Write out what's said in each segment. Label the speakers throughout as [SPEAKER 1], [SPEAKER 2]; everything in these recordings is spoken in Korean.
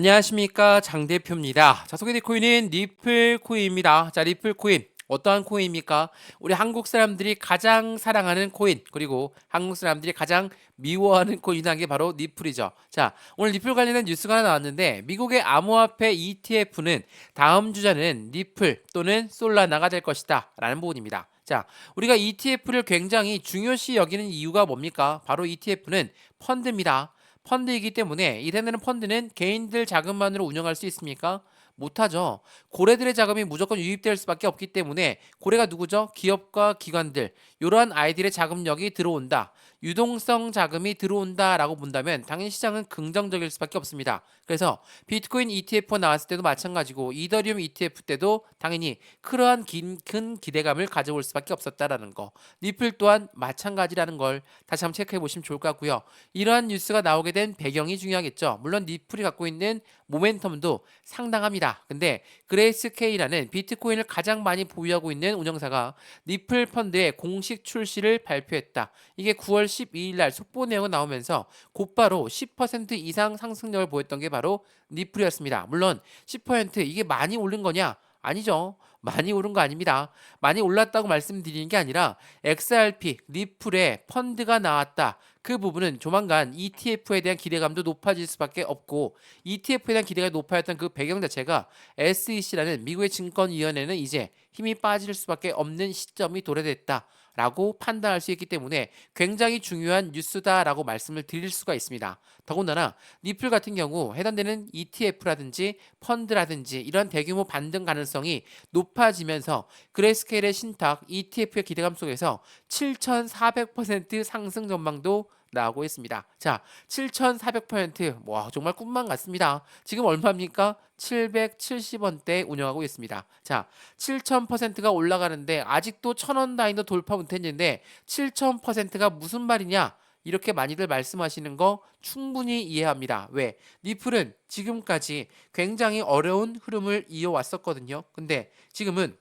[SPEAKER 1] 안녕하십니까, 장 대표입니다. 자, 소개될 코인은 리플 코인입니다. 자, 리플 코인 어떠한 코인입니까? 우리 한국 사람들이 가장 사랑하는 코인, 그리고 한국 사람들이 가장 미워하는 코인이라는 게 바로 리플이죠. 자, 오늘 리플 관련된 뉴스가 하나 나왔는데 미국의 암호화폐 ETF는 다음 주자는 리플 또는 솔라나가 될 것이다 라는 부분입니다. 자, 우리가 ETF를 굉장히 중요시 여기는 이유가 뭡니까? 바로 ETF는 펀드입니다. 펀드이기 때문에 이래되는 펀드는 개인들 자금만으로 운영할 수 있습니까? 못하죠. 고래들의 자금이 무조건 유입될 수밖에 없기 때문에 고래가 누구죠? 기업과 기관들, 이러한 아이들의 자금력이 들어온다. 유동성 자금이 들어온다라고 본다면 당연히 시장은 긍정적일 수밖에 없습니다. 그래서 비트코인 ETF가 나왔을 때도 마찬가지고 이더리움 ETF 때도 당연히 그러한 큰 기대감을 가져올 수밖에 없었다라는 거. 리플 또한 마찬가지라는 걸 다시 한번 체크해 보시면 좋을 것 같고요. 이러한 뉴스가 나오게 된 배경이 중요하겠죠. 물론 리플이 갖고 있는 모멘텀도 상당합니다. 근데 그레이스케이라는 비트코인을 가장 많이 보유하고 있는 운영사가 리플 펀드의 공식 출시를 발표했다. 이게 9월 12일 날 속보 내용이 나오면서 곧바로 10% 이상 상승력을 보였던 게 바로 리플이었습니다. 물론 10% 이게 많이 오른 거냐? 아니죠. 많이 오른 거 아닙니다. 많이 올랐다고 말씀드리는 게 아니라 XRP, 리플에 펀드가 나왔다. 그 부분은 조만간 ETF에 대한 기대감도 높아질 수밖에 없고 ETF에 대한 기대가 높아졌던 그 배경 자체가 SEC라는 미국의 증권위원회는 이제 힘이 빠질 수밖에 없는 시점이 도래됐다. 라고 판단할 수 있기 때문에 굉장히 중요한 뉴스다라고 말씀을 드릴 수가 있습니다. 더군다나 리플 같은 경우 해당되는 ETF라든지 펀드라든지 이런 대규모 반등 가능성이 높아지면서 그레이스케일의 신탁 ETF의 기대감 속에서 7,400% 상승 전망도 나오고 있습니다. 자, 7,400% 와, 정말 꿈만 같습니다. 지금 얼마입니까? 770원대 운영하고 있습니다. 자, 7,000%가 올라가는데 아직도 1,000원 라인도 돌파 못했는데 7,000%가 무슨 말이냐? 이렇게 많이들 말씀하시는 거 충분히 이해합니다. 왜? 리플은 지금까지 굉장히 어려운 흐름을 이어왔었거든요. 근데 지금은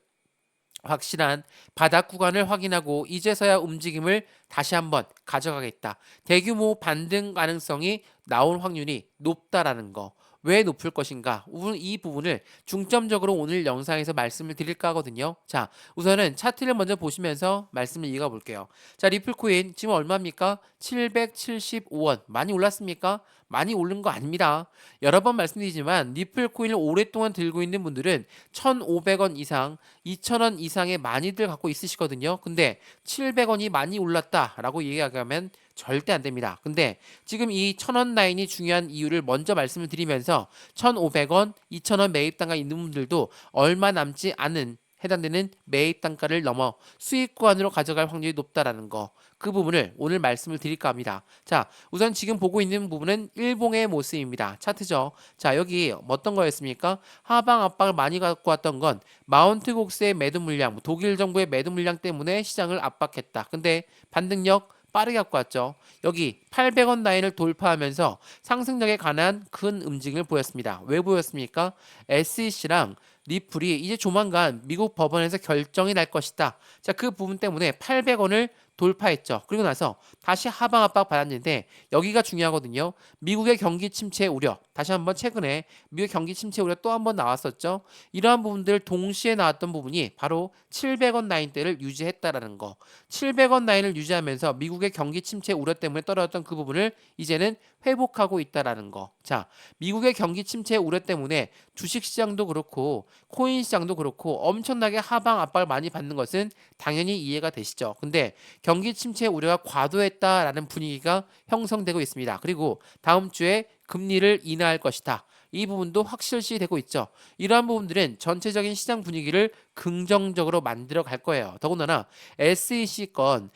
[SPEAKER 1] 확실한 바닥 구간을 확인하고 이제서야 움직임을 다시 한번 가져가겠다. 대규모 반등 가능성이 나올 확률이 높다라는 거. 왜 높을 것인가? 이 부분을 중점적으로 오늘 영상에서 말씀을 드릴까 하거든요. 자, 우선은 차트를 먼저 보시면서 말씀을 이어가 볼게요. 자, 리플코인 지금 얼마입니까? 775원. 많이 올랐습니까? 많이 오른 거 아닙니다. 여러 번 말씀드리지만 리플코인을 오랫동안 들고 있는 분들은 1,500원 이상, 2,000원 이상의 많이들 갖고 있으시거든요. 근데 700원이 많이 올랐다라고 얘기하면 절대 안 됩니다. 근데 지금 이 1,000원 라인이 중요한 이유를 먼저 말씀을 드리면서 1,500원, 2,000원 매입 단가 있는 분들도 얼마 남지 않은 해당되는 매입 단가를 넘어 수익 구간으로 가져갈 확률이 높다라는 거. 그 부분을 오늘 말씀을 드릴까 합니다. 자, 우선 지금 보고 있는 부분은 일봉의 모습입니다. 차트죠. 자, 여기 어떤 거였습니까? 하방 압박을 많이 갖고 왔던 건 마운트 곡스의 매도 물량, 독일 정부의 매도 물량 때문에 시장을 압박했다. 근데 반등력 빠르게 갖고 왔죠. 여기 800원 라인을 돌파하면서 상승력에 관한 큰 움직임을 보였습니다. 왜 보였습니까? SEC랑 리플이 이제 조만간 미국 법원에서 결정이 날 것이다. 자, 그 부분 때문에 800원을 돌파했죠. 그리고 나서 다시 하방 압박 받았는데 여기가 중요하거든요. 미국의 경기 침체 우려. 다시 한번 최근에 미국 경기 침체 우려 또 한번 나왔었죠. 이러한 부분들 동시에 나왔던 부분이 바로 700원 라인대를 유지했다라는 거. 700원 라인을 유지하면서 미국의 경기 침체 우려 때문에 떨어졌던 그 부분을 이제는 회복하고 있다라는 거. 자, 미국의 경기 침체 우려 때문에 주식 시장도 그렇고 코인 시장도 그렇고 엄청나게 하방 압박을 많이 받는 것은 당연히 이해가 되시죠. 근데 경기 침체 우려가 과도했다라는 분위기가 형성되고 있습니다. 그리고 다음 주에 금리를 인하할 것이다. 이 부분도 확실시 되고 있죠. 이러한 부분들은 전체적인 시장 분위기를 긍정적으로 만들어 갈 거예요. 더군다나 SEC랑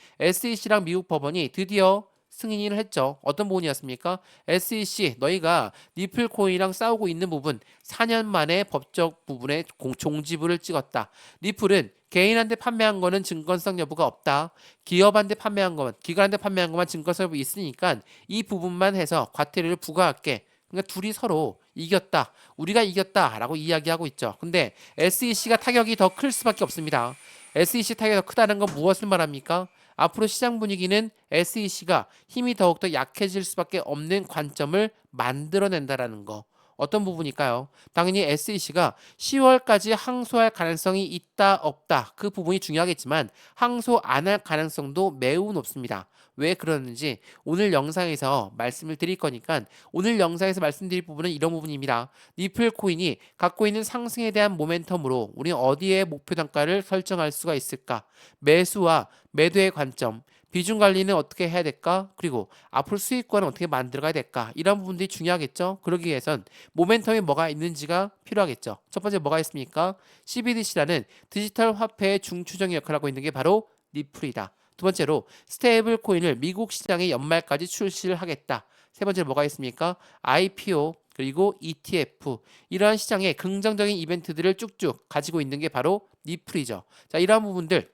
[SPEAKER 1] 미국 법원이 드디어 승인을 했죠. 어떤 부분이었습니까? SEC 너희가 리플 코인이랑 싸우고 있는 부분 4년 만에 법적 부분에 종지부를 찍었다. 리플은 개인한테 판매한 거는 증권성 여부가 없다. 기업한테 판매한 것만, 기관한테 판매한 것만 증권성 여부 있으니까 이 부분만 해서 과태료를 부과할게. 그러니까 둘이 서로 이겼다. 우리가 이겼다라고 이야기하고 있죠. 근데 SEC가 타격이 더 클 수밖에 없습니다. SEC 타격이 더 크다는 건 무엇을 말합니까? 앞으로 시장 분위기는 SEC가 힘이 더욱더 약해질 수밖에 없는 관점을 만들어낸다라는 거. 어떤 부분일까요? 당연히 SEC가 10월까지 항소할 가능성이 있다 없다 그 부분이 중요하겠지만 항소 안 할 가능성도 매우 높습니다. 왜 그러는지 오늘 영상에서 말씀을 드릴 거니까 오늘 영상에서 말씀드릴 부분은 이런 부분입니다. 니플 코인이 갖고 있는 상승에 대한 모멘텀으로 우리 어디에 목표 단가를 설정할 수가 있을까? 매수와 매도의 관점, 비중 관리는 어떻게 해야 될까? 그리고 앞으로 수익권은 어떻게 만들어가야 될까? 이런 부분들이 중요하겠죠. 그러기 위해선 모멘텀이 뭐가 있는지가 필요하겠죠. 첫 번째 뭐가 있습니까? CBDC라는 디지털 화폐의 중추적인 역할을 하고 있는 게 바로 니플이다. 두 번째로 스테이블 코인을 미국 시장에 연말까지 출시를 하겠다. 세 번째로 뭐가 있습니까? IPO 그리고 ETF 이러한 시장의 긍정적인 이벤트들을 쭉쭉 가지고 있는 게 바로 니플이죠. 자, 이러한 부분들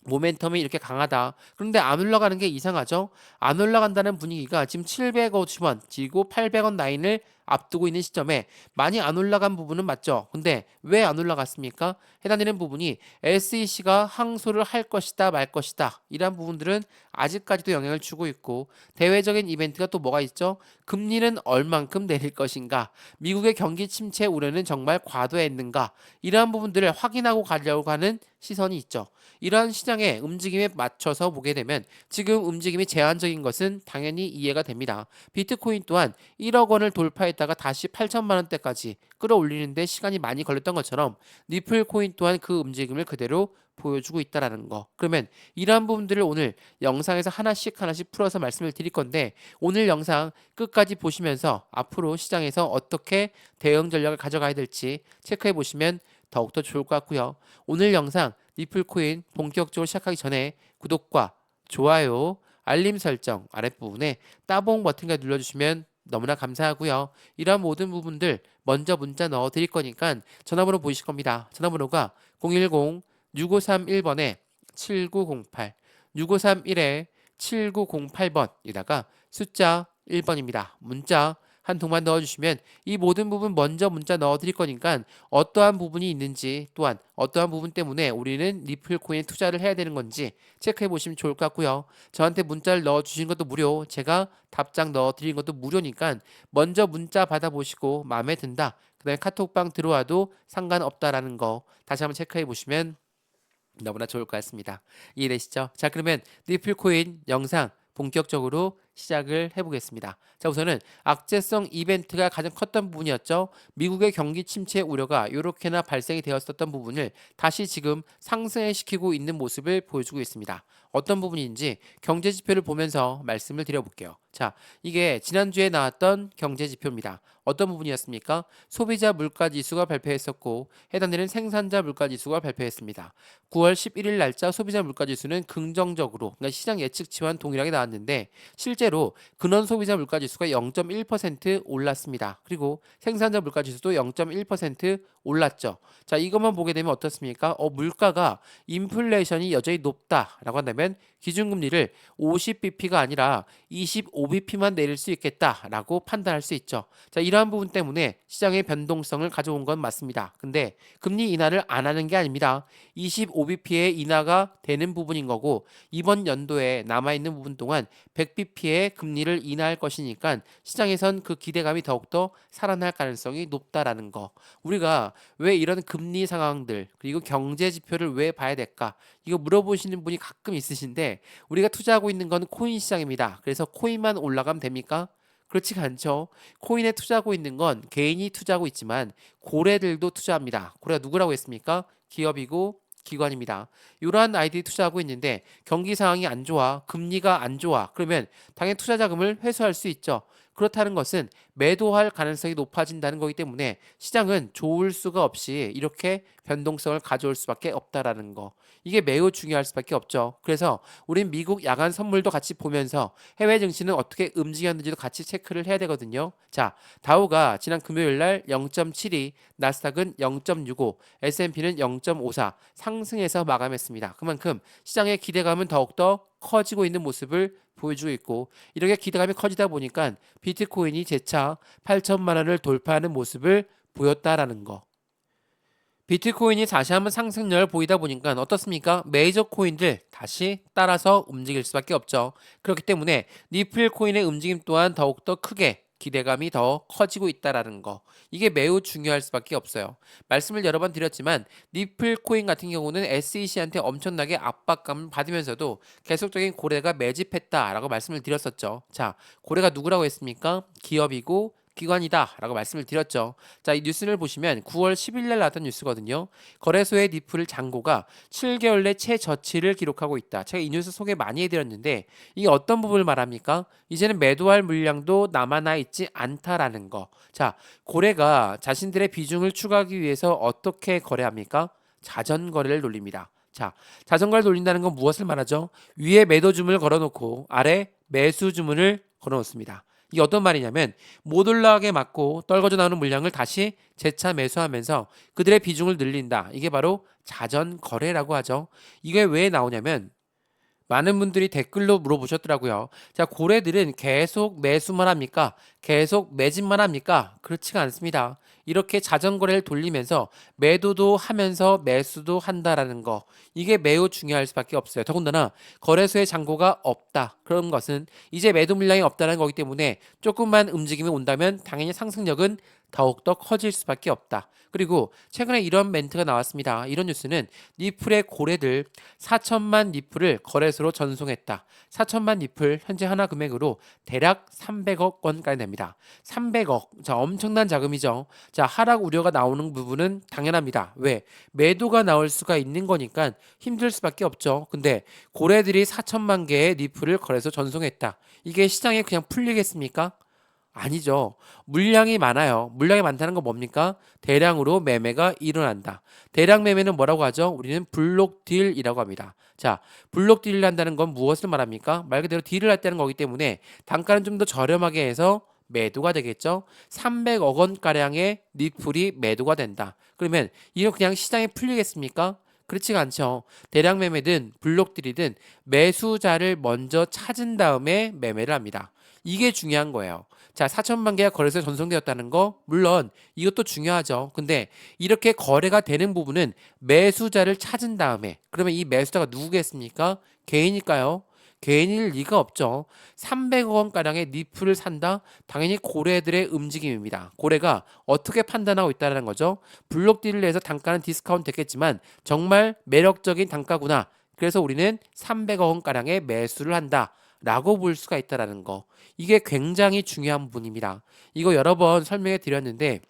[SPEAKER 1] 모멘텀이 이렇게 강하다. 그런데 안 올라가는 게 이상하죠? 안 올라간다는 분위기가 지금 750원, 그리고 800원 라인을 앞두고 있는 시점에 많이 안 올라간 부분은 맞죠? 근데 왜 안 올라갔습니까? 해당되는 부분이 SEC가 항소를 할 것이다, 말 것이다. 이러한 부분들은 아직까지도 영향을 주고 있고 대외적인 이벤트가 또 뭐가 있죠? 금리는 얼만큼 내릴 것인가? 미국의 경기 침체 우려는 정말 과도했는가? 이러한 부분들을 확인하고 가려고 하는 시선이 있죠. 이러한 시장의 움직임에 맞춰서 보게 되면 지금 움직임이 제한적인 것은 당연히 이해가 됩니다. 비트코인 또한 1억 원을 돌파했다가 다시 8천만 원대까지 끌어올리는데 시간이 많이 걸렸던 것처럼 니플 코인 또한 그 움직임을 그대로 보여주고 있다라는 거. 그러면 이러한 부분들을 오늘 영상에서 하나씩 풀어서 말씀을 드릴 건데 오늘 영상 끝까지 보시면서 앞으로 시장에서 어떻게 대응 전략을 가져가야 될지 체크해 보시면 더욱더 좋을 것 같고요. 오늘 영상 니플코인 본격적으로 시작하기 전에 구독과 좋아요, 알림 설정 아랫부분에 따봉 버튼까지 눌러주시면 너무나 감사하고요. 이러한 모든 부분들 먼저 문자 넣어 드릴 거니까 전화번호 보이실 겁니다. 전화번호가 010-6531번에 7908, 6531에 7908번이다가 숫자 1번입니다. 문자 한 통만 넣어주시면 이 모든 부분 먼저 문자 넣어드릴 거니까 어떠한 부분이 있는지 또한 어떠한 부분 때문에 우리는 리플 코인에 투자를 해야 되는 건지 체크해 보시면 좋을 것 같고요. 저한테 문자를 넣어주신 것도 무료, 제가 답장 넣어드린 것도 무료니까 먼저 문자 받아보시고 마음에 든다. 그 다음에 카톡방 들어와도 상관없다라는 거 다시 한번 체크해 보시면 너무나 좋을 것 같습니다. 이해되시죠? 자, 그러면 리플 코인 영상 본격적으로 시작을 해보겠습니다. 자, 우선은 악재성 이벤트가 가장 컸던 부분이었죠. 미국의 경기 침체 우려가 이렇게나 발생이 되었었던 부분을 다시 지금 상승을 시키고 있는 모습을 보여주고 있습니다. 어떤 부분인지 경제 지표를 보면서 말씀을 드려볼게요. 자, 이게 지난주에 나왔던 경제 지표입니다. 어떤 부분이었습니까? 소비자 물가 지수가 발표했었고 해당되는 생산자 물가 지수가 발표했습니다. 9월 11일 날짜 소비자 물가 지수는 긍정적으로 그러니까 시장 예측치와는 동일하게 나왔는데 실제로 근원 소비자 물가 지수가 0.1% 올랐습니다. 그리고 생산자 물가 지수도 0.1% 올랐죠. 자, 이것만 보게 되면 어떻습니까? 물가가 인플레이션이 여전히 높다라고 한다면 기준금리를 50bp가 아니라 25bp만 내릴 수 있겠다라고 판단할 수 있죠. 자, 이러한 부분 때문에 시장의 변동성을 가져온 건 맞습니다. 근데 금리 인하를 안 하는 게 아닙니다. 25bp의 인하가 되는 부분인 거고 이번 연도에 남아있는 부분 동안 100bp의 금리를 인하할 것이니까 시장에선 그 기대감이 더욱더 살아날 가능성이 높다라는 거. 우리가 왜 이런 금리 상황들 그리고 경제 지표를 왜 봐야 될까? 이거 물어보시는 분이 가끔 있으신데 우리가 투자하고 있는 건 코인 시장입니다. 그래서 코인만 올라가면 됩니까? 그렇지가 않죠. 코인에 투자하고 있는 건 개인이 투자하고 있지만 고래들도 투자합니다. 고래가 누구라고 했습니까? 기업이고 기관입니다. 이러한 아이들이 투자하고 있는데 경기 상황이 안 좋아, 금리가 안 좋아. 그러면 당연히 투자 자금을 회수할 수 있죠. 그렇다는 것은 매도할 가능성이 높아진다는 거기 때문에 시장은 좋을 수가 없이 이렇게 변동성을 가져올 수밖에 없다라는 거. 이게 매우 중요할 수밖에 없죠. 그래서 우린 미국 야간 선물도 같이 보면서 해외 증시는 어떻게 움직였는지도 같이 체크를 해야 되거든요. 자, 다우가 지난 금요일 날 0.72, 나스닥은 0.65, S&P는 0.54 상승해서 마감했습니다. 그만큼 시장의 기대감은 더욱더 커지고 있는 모습을 보여주고 있고 이렇게 기대감이 커지다 보니까 비트코인이 재차 8천만 원을 돌파하는 모습을 보였다라는 거. 비트코인이 다시 한번 상승력을 보이다 보니까 어떻습니까? 메이저 코인들 다시 따라서 움직일 수밖에 없죠. 그렇기 때문에 니플 코인의 움직임 또한 더욱더 크게 기대감이 더 커지고 있다라는 거. 이게 매우 중요할 수밖에 없어요. 말씀을 여러 번 드렸지만 니플 코인 같은 경우는 SEC한테 엄청나게 압박감을 받으면서도 계속적인 고래가 매집했다라고 말씀을 드렸었죠. 자, 고래가 누구라고 했습니까? 기업이고 기관이다 라고 말씀을 드렸죠. 자, 이 뉴스를 보시면 9월 10일 날 나왔던 뉴스거든요. 거래소의 니플 잔고가 7개월 내 최저치를 기록하고 있다. 제가 이 뉴스 소개 많이 해드렸는데 이게 어떤 부분을 말합니까? 이제는 매도할 물량도 남아나 있지 않다라는 거. 자, 고래가 자신들의 비중을 추가하기 위해서 어떻게 거래합니까? 자전 거래를 돌립니다. 자, 자전거를 돌린다는 건 무엇을 말하죠? 위에 매도 주문을 걸어놓고 아래 매수 주문을 걸어놓습니다. 이게 어떤 말이냐면 못 올라가게 막고 떨궈져 나오는 물량을 다시 재차 매수하면서 그들의 비중을 늘린다. 이게 바로 자전 거래라고 하죠. 이게 왜 나오냐면 많은 분들이 댓글로 물어보셨더라고요. 자, 고래들은 계속 매수만 합니까? 계속 매집만 합니까? 그렇지가 않습니다. 이렇게 자전거래를 돌리면서 매도도 하면서 매수도 한다라는 거. 이게 매우 중요할 수밖에 없어요. 더군다나 거래소에 잔고가 없다. 그런 것은 이제 매도 물량이 없다는 거기 때문에 조금만 움직임이 온다면 당연히 상승력은 더욱더 커질 수밖에 없다. 그리고 최근에 이런 멘트가 나왔습니다. 이런 뉴스는 니플의 고래들 4천만 니플을 거래소로 전송했다. 4천만 니플 현재 하나 금액으로 대략 300억 원까지 됩니다. 300억. 자, 엄청난 자금이죠. 자, 하락 우려가 나오는 부분은 당연합니다. 왜? 매도가 나올 수가 있는 거니까 힘들 수밖에 없죠. 근데 고래들이 4천만 개의 니플을 거래소 전송했다. 이게 시장에 그냥 풀리겠습니까? 아니죠. 물량이 많아요. 물량이 많다는 건 뭡니까? 대량으로 매매가 일어난다. 대량 매매는 뭐라고 하죠? 우리는 블록 딜이라고 합니다. 자, 블록 딜을 한다는 건 무엇을 말합니까? 말 그대로 딜을 했다는 거기 때문에 단가는 좀 더 저렴하게 해서 매도가 되겠죠. 300억 원가량의 니플이 매도가 된다. 그러면 이거 그냥 시장에 풀리겠습니까? 그렇지가 않죠. 대량 매매든 블록 딜이든 매수자를 먼저 찾은 다음에 매매를 합니다. 이게 중요한 거예요. 자, 4천만 개가 거래소에 전송되었다는 거 물론 이것도 중요하죠. 근데 이렇게 거래가 되는 부분은 매수자를 찾은 다음에 그러면 이 매수자가 누구겠습니까? 개인일까요? 개인일 리가 없죠. 300억 원가량의 니플을 산다? 당연히 고래들의 움직임입니다. 고래가 어떻게 판단하고 있다는 거죠. 블록 딜을 해서 단가는 디스카운트 됐겠지만 정말 매력적인 단가구나. 그래서 우리는 300억 원가량의 매수를 한다. 라고 볼 수가 있다는 거. 이게 굉장히 중요한 부분입니다. 이거 여러 번 설명해 드렸는데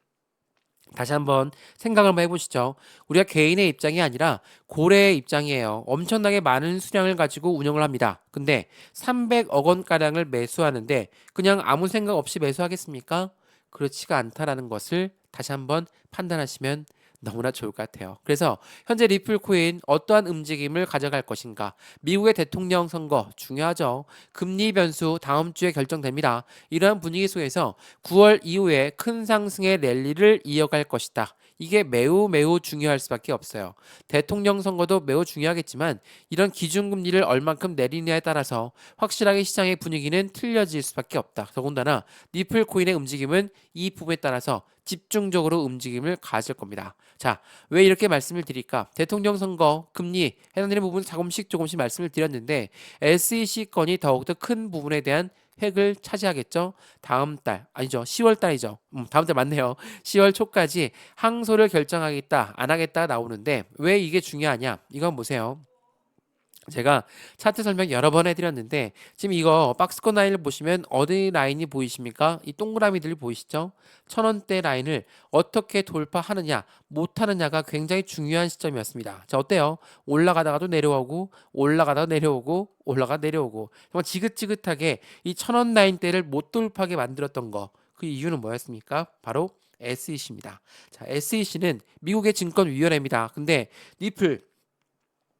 [SPEAKER 1] 다시 한번 생각을 한번 해보시죠. 우리가 개인의 입장이 아니라 고래의 입장이에요. 엄청나게 많은 수량을 가지고 운영을 합니다. 근데 300억 원가량을 매수하는데 그냥 아무 생각 없이 매수하겠습니까? 그렇지가 않다라는 것을 다시 한번 판단하시면 너무나 좋을 것 같아요. 그래서 현재 리플 코인 어떠한 움직임을 가져갈 것인가? 미국의 대통령 선거 중요하죠. 금리 변수 다음 주에 결정됩니다. 이러한 분위기 속에서 9월 이후에 큰 상승의 랠리를 이어갈 것이다. 이게 매우 매우 중요할 수밖에 없어요. 대통령 선거도 매우 중요하겠지만 이런 기준금리를 얼만큼 내리느냐에 따라서 확실하게 시장의 분위기는 틀려질 수밖에 없다. 더군다나 리플 코인의 움직임은 이 부분에 따라서 집중적으로 움직임을 가질 겁니다. 자, 왜 이렇게 말씀을 드릴까? 대통령 선거, 금리 해당되는 부분 조금씩 말씀을 드렸는데 SEC 건이 더욱더 큰 부분에 대한 획을 차지하겠죠. 다음 달 아니죠, 10월 달이죠. 다음 달 맞네요. 10월 초까지 항소를 결정하겠다 안 하겠다 나오는데 왜 이게 중요하냐? 이건 보세요. 제가 차트 설명 여러 번 해드렸는데 지금 이거 박스권 라인을 보시면 어디 라인이 보이십니까? 이 동그라미들이 보이시죠? 1,000원대 라인을 어떻게 돌파하느냐 못하느냐가 굉장히 중요한 시점이었습니다. 자, 어때요? 올라가다가도 내려오고 올라가다가 내려오고 올라가 내려오고 정말 지긋지긋하게 이 1,000원 라인대를 못 돌파하게 만들었던 거, 그 이유는 뭐였습니까? 바로 SEC입니다. 자, SEC는 미국의 증권위원회입니다. 근데 리플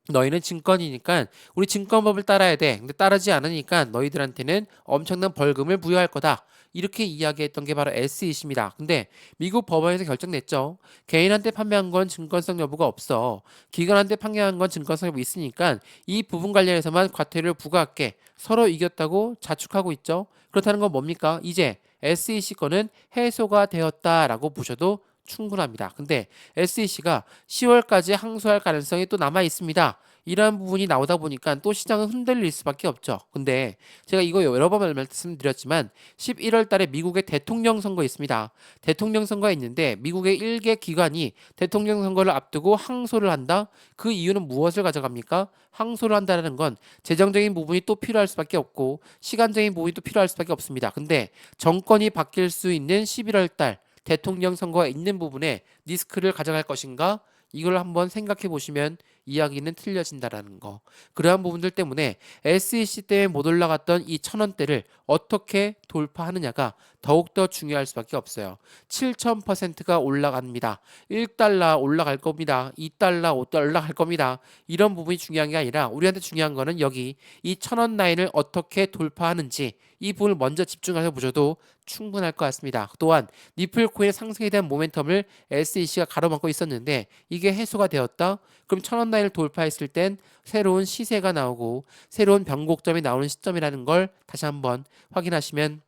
[SPEAKER 1] 너희는 증권이니까 우리 증권법을 따라야 돼. 근데 따르지 않으니까 너희들한테는 엄청난 벌금을 부여할 거다. 이렇게 이야기했던 게 바로 SEC입니다. 근데 미국 법원에서 결정냈죠. 개인한테 판매한 건 증권성 여부가 없어. 기관한테 판매한 건 증권성 여부 있으니까 이 부분 관련해서만 과태료를 부과할게. 서로 이겼다고 자축하고 있죠. 그렇다는 건 뭡니까? 이제 SEC 건은 해소가 되었다라고 보셔도 충분합니다. 근데 SEC가 10월까지 항소할 가능성이 또 남아 있습니다. 이러한 부분이 나오다 보니까 또 시장은 흔들릴 수밖에 없죠. 근데 제가 이거 여러 번 말씀드렸지만 11월 달에 미국의 대통령 선거 있습니다. 대통령 선거가 있는데 미국의 일개 기관이 대통령 선거를 앞두고 항소를 한다? 그 이유는 무엇을 가져갑니까? 항소를 한다는 건 재정적인 부분이 또 필요할 수밖에 없고 시간적인 부분이 또 필요할 수밖에 없습니다. 근데 정권이 바뀔 수 있는 11월 달 대통령 선거가 있는 부분에 리스크를 가져갈 것인가? 이걸 한번 생각해 보시면 이야기는 틀려진다라는 거. 그러한 부분들 때문에 SEC 때문에 못 올라갔던 이 1,000원대를 어떻게 돌파하느냐가 더욱더 중요할 수밖에 없어요. 7,000%가 올라갑니다. 1달러 올라갈 겁니다. 2달러, 5달러 올라갈 겁니다. 이런 부분이 중요한 게 아니라 우리한테 중요한 거는 여기 이 1,000원 라인을 어떻게 돌파하는지 이 부분을 먼저 집중해서 보셔도 충분할 것 같습니다. 또한 니플 코인의 상승에 대한 모멘텀을 SEC가 가로막고 있었는데 이게 해소가 되었다? 그럼 1,000원 라인을 돌파했을 땐 새로운 시세가 나오고 새로운 변곡점이 나오는 시점이라는 걸 다시 한번 확인하시면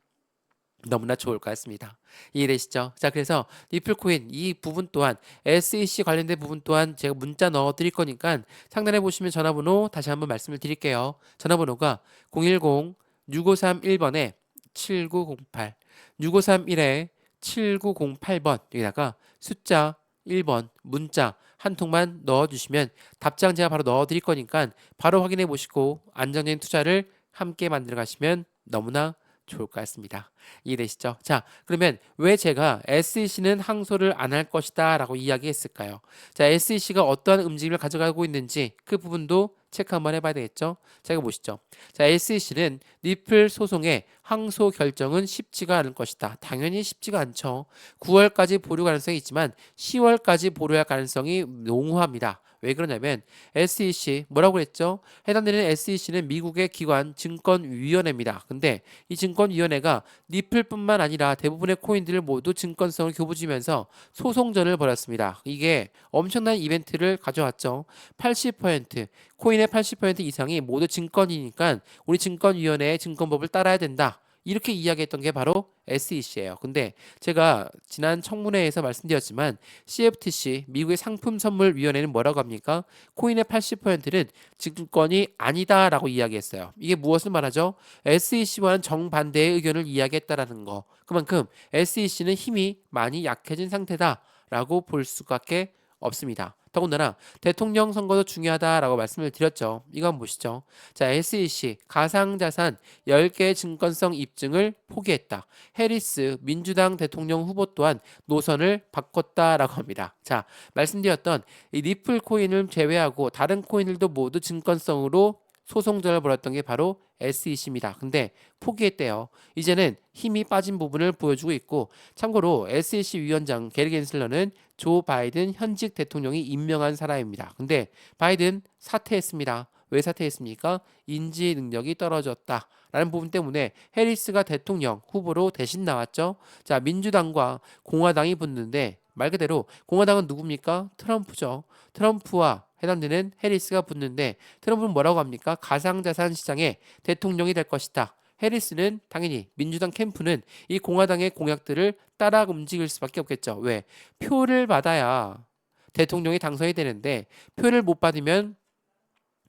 [SPEAKER 1] 너무나 좋을 것 같습니다. 이해되시죠? 자, 그래서 리플코인 이 부분 또한 SEC 관련된 부분 또한 제가 문자 넣어 드릴 거니까 상단에 보시면 전화번호 다시 한번 말씀을 드릴게요. 전화번호가 010-6531번에 7908 6531에 7908번 여기다가 숫자 1번 문자 한 통만 넣어주시면 답장 제가 바로 넣어드릴 거니까 바로 확인해 보시고 안정적인 투자를 함께 만들어 가시면 너무나 좋을 것 같습니다. 이해되시죠? 자, 그러면 왜 제가 SEC는 항소를 안 할 것이다 라고 이야기했을까요? 자, SEC가 어떠한 움직임을 가져가고 있는지 그 부분도 체크 한번 해봐야 되겠죠? 자, 이거 보시죠. 자, SEC는 리플 소송의 항소 결정은 쉽지가 않을 것이다. 당연히 쉽지가 않죠. 9월까지 보류 가능성이 있지만 10월까지 보류할 가능성이 농후합니다. 왜 그러냐면 SEC 뭐라고 그랬죠? 해당되는 SEC는 미국의 기관 증권위원회입니다. 근데 이 증권위원회가 니플뿐만 아니라 대부분의 코인들을 모두 증권성을 교부지면서 소송전을 벌였습니다. 이게 엄청난 이벤트를 가져왔죠. 80% 코인의 80% 이상이 모두 증권이니까 우리 증권위원회의 증권법을 따라야 된다. 이렇게 이야기했던 게 바로 SEC예요. 근데 제가 지난 청문회에서 말씀드렸지만 CFTC 미국의 상품선물위원회는 뭐라고 합니까? 코인의 80%는 증권이 아니다라고 이야기했어요. 이게 무엇을 말하죠? SEC와는 정반대의 의견을 이야기했다라는 거. 그만큼 SEC는 힘이 많이 약해진 상태다라고 볼 수밖에 없습니다. 더군다나 대통령 선거도 중요하다라고 말씀을 드렸죠. 이거 한번 보시죠. 자, SEC 가상자산 10개 증권성 입증을 포기했다. 해리스 민주당 대통령 후보 또한 노선을 바꿨다라고 합니다. 자, 말씀드렸던 이 리플 코인을 제외하고 다른 코인들도 모두 증권성으로 소송전을 벌였던 게 바로 SEC입니다. 근데 포기했대요. 이제는 힘이 빠진 부분을 보여주고 있고 참고로 SEC 위원장 게리 겐슬러는 조 바이든 현직 대통령이 임명한 사람입니다. 근데 바이든 사퇴했습니다. 왜 사퇴했습니까? 인지 능력이 떨어졌다. 라는 부분 때문에 해리스가 대통령 후보로 대신 나왔죠. 자, 민주당과 공화당이 붙는데 말 그대로 공화당은 누굽니까? 트럼프죠. 트럼프와 해당되는 해리스가 붙는데 트럼프는 뭐라고 합니까? 가상자산 시장의 대통령이 될 것이다. 해리스는 당연히 민주당 캠프는 이 공화당의 공약들을 따라 움직일 수밖에 없겠죠. 왜? 표를 받아야 대통령이 당선이 되는데 표를 못 받으면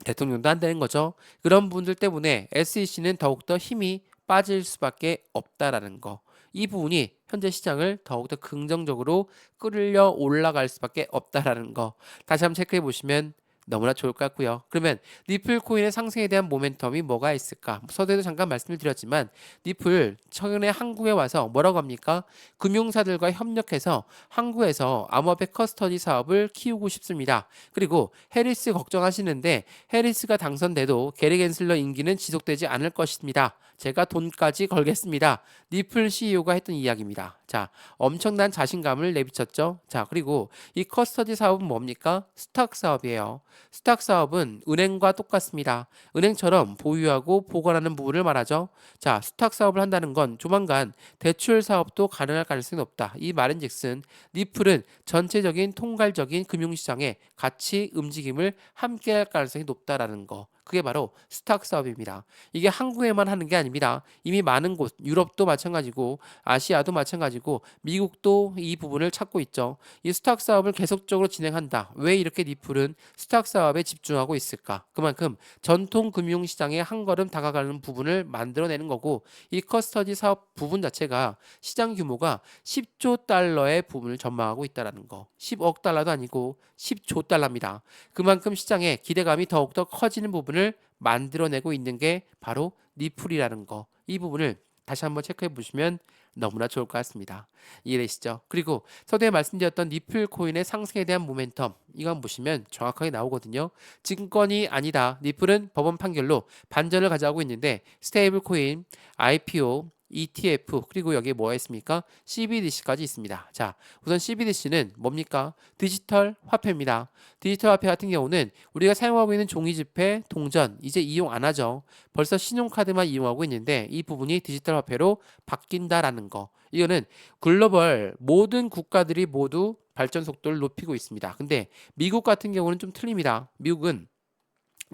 [SPEAKER 1] 대통령도 안 되는 거죠. 그런 분들 때문에 SEC는 더욱더 힘이 빠질 수밖에 없다라는 거. 이 부분이 현재 시장을 더욱더 긍정적으로 끌려 올라갈 수밖에 없다라는 거. 다시 한번 체크해 보시면 너무나 좋을 것 같고요. 그러면 니플 코인의 상승에 대한 모멘텀이 뭐가 있을까? 서두에도 잠깐 말씀을 드렸지만 니플 최근에 한국에 와서 뭐라고 합니까? 금융사들과 협력해서 한국에서 암호화폐 커스터디 사업을 키우고 싶습니다. 그리고 해리스 걱정하시는데 해리스가 당선돼도 게리 겐슬러 임기는 지속되지 않을 것입니다. 제가 돈까지 걸겠습니다. 니플 CEO가 했던 이야기입니다. 자, 엄청난 자신감을 내비쳤죠. 자, 그리고 이 커스터디 사업은 뭡니까? 스탁 사업이에요. 스탁 사업은 은행과 똑같습니다. 은행처럼 보유하고 보관하는 부분을 말하죠. 자, 스탁 사업을 한다는 건 조만간 대출 사업도 가능할 가능성이 높다. 이 말인즉슨 니플은 전체적인 통괄적인 금융시장에 같이 움직임을 함께할 가능성이 높다라는 거. 그게 바로 스탁 사업입니다. 이게 한국에만 하는 게 아닙니다. 이미 많은 곳, 유럽도 마찬가지고 아시아도 마찬가지고 미국도 이 부분을 찾고 있죠. 이 스탁 사업을 계속적으로 진행한다. 왜 이렇게 리플은 스탁 사업에 집중하고 있을까? 그만큼 전통 금융시장에 한 걸음 다가가는 부분을 만들어내는 거고 이 커스터디 사업 부분 자체가 시장 규모가 10조 달러의 부분을 전망하고 있다는 거. 10억 달러도 아니고 10조 달러입니다. 그만큼 시장에 기대감이 더욱더 커지는 부분을 만들어내고 있는 게 바로 리플이라는 거. 이 부분을 다시 한번 체크해 보시면 너무나 좋을 것 같습니다. 이해되시죠? 그리고 서두에 말씀드렸던 리플 코인의 상승에 대한 모멘텀 이거 한번 보시면 정확하게 나오거든요. 증권이 아니다. 리플은 법원 판결로 반전을 가져가고 있는데 스테이블 코인, IPO, ETF 그리고 여기에 뭐가 있습니까? CBDC까지 있습니다. 자, 우선 CBDC는 뭡니까? 디지털 화폐입니다. 디지털 화폐 같은 경우는 우리가 사용하고 있는 종이지폐, 동전 이제 이용 안 하죠. 벌써 신용카드만 이용하고 있는데 이 부분이 디지털 화폐로 바뀐다라는 거. 이거는 글로벌 모든 국가들이 모두 발전 속도를 높이고 있습니다. 근데 미국 같은 경우는 좀 틀립니다. 미국은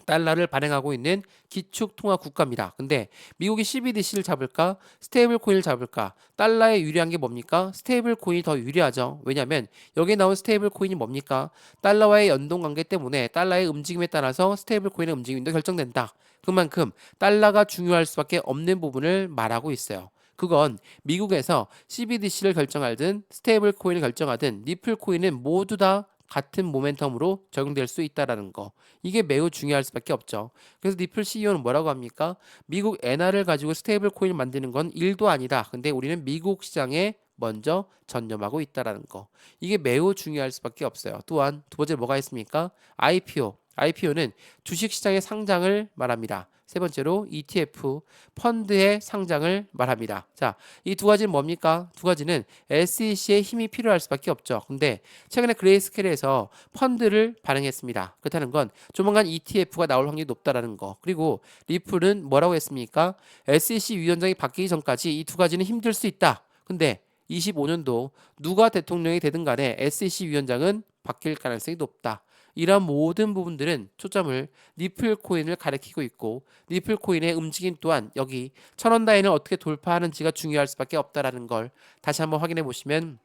[SPEAKER 1] 달러를 발행하고 있는 기축통화 국가입니다. 근데 미국이 CBDC를 잡을까? 스테이블 코인을 잡을까? 달러에 유리한 게 뭡니까? 스테이블 코인이 더 유리하죠. 왜냐하면 여기에 나온 스테이블 코인이 뭡니까? 달러와의 연동 관계 때문에 달러의 움직임에 따라서 스테이블 코인의 움직임도 결정된다. 그만큼 달러가 중요할 수밖에 없는 부분을 말하고 있어요. 그건 미국에서 CBDC를 결정하든 스테이블 코인을 결정하든 리플 코인은 모두 다 같은 모멘텀으로 적용될 수 있다라는 거. 이게 매우 중요할 수밖에 없죠. 그래서 리플 CEO는 뭐라고 합니까? 미국 엔화를 가지고 스테이블 코인을 만드는 건 일도 아니다. 근데 우리는 미국 시장에 먼저 전념하고 있다라는 거. 이게 매우 중요할 수밖에 없어요. 또한 두 번째 뭐가 있습니까? IPO. IPO는 주식시장의 상장을 말합니다. 세 번째로 ETF, 펀드의 상장을 말합니다. 자, 이 두 가지는 뭡니까? 두 가지는 SEC의 힘이 필요할 수밖에 없죠. 근데 최근에 그레이스케일에서 펀드를 발행했습니다. 그렇다는 건 조만간 ETF가 나올 확률이 높다라는 거. 그리고 리플은 뭐라고 했습니까? SEC 위원장이 바뀌기 전까지 이 두 가지는 힘들 수 있다. 근데 25년도 누가 대통령이 되든 간에 SEC 위원장은 바뀔 가능성이 높다. 이런 모든 부분들은 초점을 리플 코인을 가리키고 있고 리플 코인의 움직임 또한 여기 1000원 라인을 어떻게 돌파하는지가 중요할 수밖에 없다라는 걸 다시 한번 확인해 보시면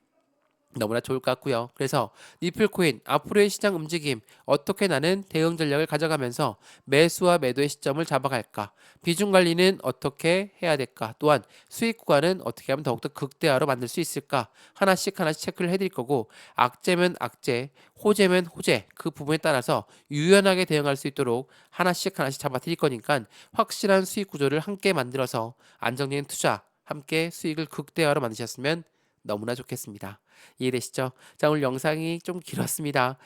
[SPEAKER 1] 너무나 좋을 것 같고요. 그래서 리플코인 앞으로의 시장 움직임 어떻게 나는 대응 전략을 가져가면서 매수와 매도의 시점을 잡아갈까? 비중 관리는 어떻게 해야 될까? 또한 수익 구간은 어떻게 하면 더욱더 극대화로 만들 수 있을까? 하나씩 하나씩 체크를 해드릴 거고 악재면 악재, 호재면 호재 그 부분에 따라서 유연하게 대응할 수 있도록 하나씩 하나씩 잡아드릴 거니까 확실한 수익 구조를 함께 만들어서 안정적인 투자 함께 수익을 극대화로 만드셨으면 너무나 좋겠습니다. 이해되시죠? 자, 오늘 영상이 좀 길었습니다.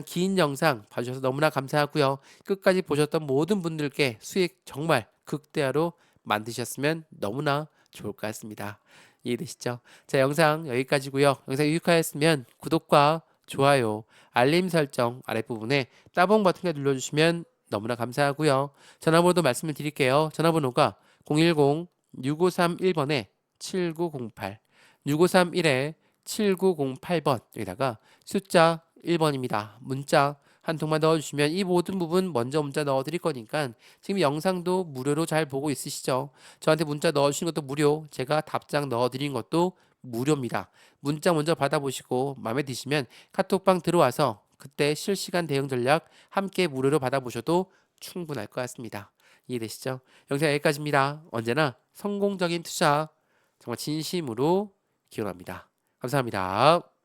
[SPEAKER 1] 긴 영상 봐주셔서 너무나 감사하고요. 끝까지 보셨던 모든 분들께 수익 정말 극대화로 만드셨으면 너무나 좋을 것 같습니다. 이해되시죠? 자, 영상 여기까지고요. 영상 유익하였으면 구독과 좋아요, 알림 설정 아랫부분에 따봉 버튼을 눌러주시면 너무나 감사하고요. 전화번호도 말씀을 드릴게요. 전화번호가 010-6531번에 7908 6531에 7908번 여기다가 숫자 1번입니다. 문자 한 통만 넣어주시면 이 모든 부분 먼저 문자 넣어드릴 거니까 지금 영상도 무료로 잘 보고 있으시죠? 저한테 문자 넣어주시는 것도 무료, 제가 답장 넣어드린 것도 무료입니다. 문자 먼저 받아보시고 마음에 드시면 카톡방 들어와서 그때 실시간 대응 전략 함께 무료로 받아보셔도 충분할 것 같습니다. 이해되시죠? 영상 여기까지입니다. 언제나 성공적인 투자 정말 진심으로 기원합니다. 감사합니다.